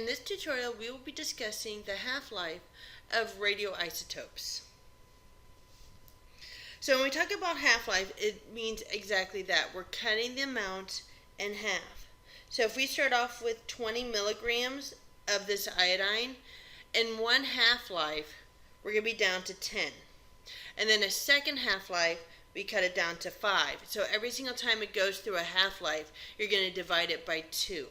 In this tutorial, we will be discussing the half-life of radioisotopes. So when we talk about half-life, it means exactly that. We're cutting the amount in half. So if we start off with 20 milligrams of this iodine, in one half-life, we're going to be down to 10. And then a second half-life, we cut it down to 5. So every single time it goes through a half-life, you're going to divide it by 2.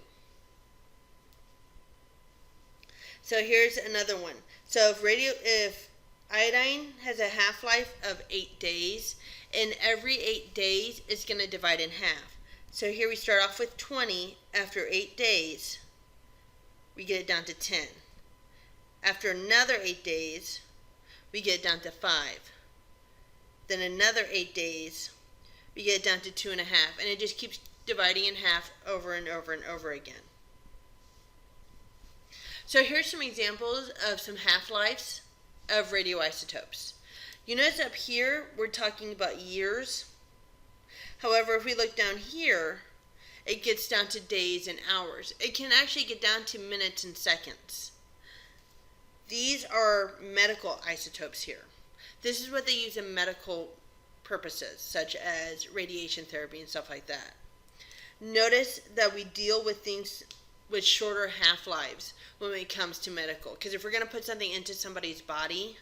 So here's another one. So if iodine has a half-life of 8 days, in every 8 days, it's going to divide in half. So here we start off with 20. After 8 days, we get it down to 10. After another 8 days, we get it down to 5. Then another 8 days, we get it down to 2.5. And it just keeps dividing in half over and over and over again. So here's some examples of some half-lives of radioisotopes. You notice up here, we're talking about years. However, if we look down here, it gets down to days and hours. It can actually get down to minutes and seconds. These are medical isotopes here. This is what they use in medical purposes, such as radiation therapy and stuff like that. Notice that we deal with things with shorter half-lives when it comes to medical. Because if we're going to put something into somebody's body,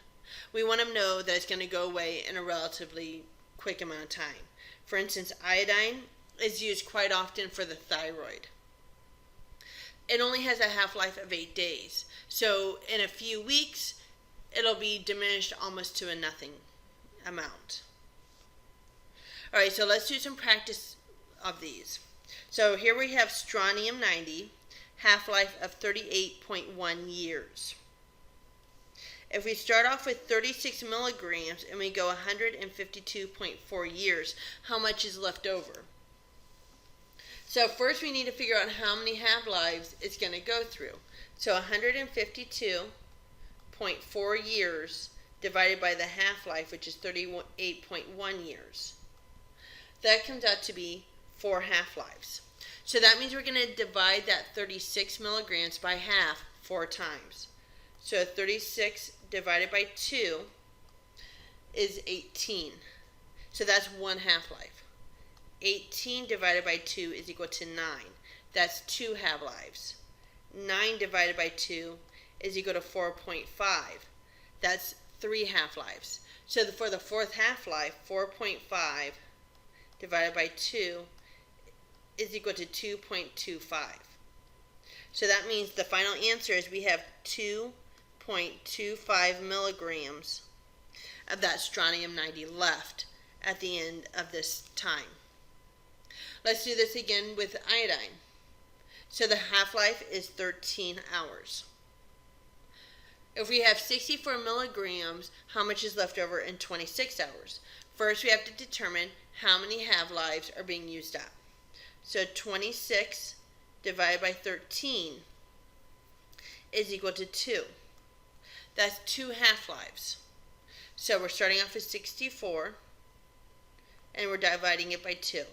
we want to know that it's going to go away in a relatively quick amount of time. For instance, iodine is used quite often for the thyroid. It only has a half-life of 8 days. So in a few weeks, it'll be diminished almost to a nothing amount. Alright, so let's do some practice of these. So here we have strontium-90. Half-life of 38.1 years. If we start off with 36 milligrams and we go 152.4 years, how much is left over? So first we need to figure out how many half-lives it's going to go through. So 152.4 years divided by the half-life, which is 38.1 years. That comes out to be 4 half-lives. So that means we're going to divide that 36 milligrams by half 4 times. So 36 divided by 2 is 18. So that's 1 half-life. 18 divided by 2 is equal to 9. That's 2 half-lives. 9 divided by 2 is equal to 4.5. That's 3 half-lives. So for the 4th half-life, 4.5 divided by 2 is equal to 2.25. So that means the final answer is we have 2.25 milligrams of that strontium-90 left at the end of this time. Let's do this again with iodine. So the half-life is 13 hours. If we have 64 milligrams, how much is left over in 26 hours? First, we have to determine how many half-lives are being used up. So 26 divided by 13 is equal to 2. That's 2 half-lives. So we're starting off with 64 and we're dividing it by 2.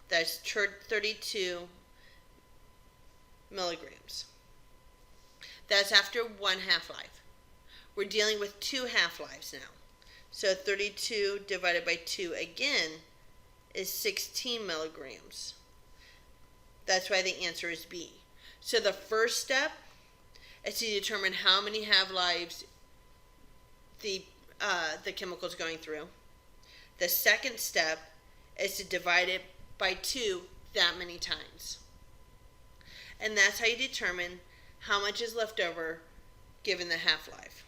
That's 32 milligrams. That's after 1 half-life. We're dealing with 2 half-lives now. So 32 divided by 2 again is 16 milligrams. That's why the answer is B. So the first step is to determine how many half-lives the chemical is going through. The second step is to divide it by 2 that many times. And that's how you determine how much is left over given the half-life.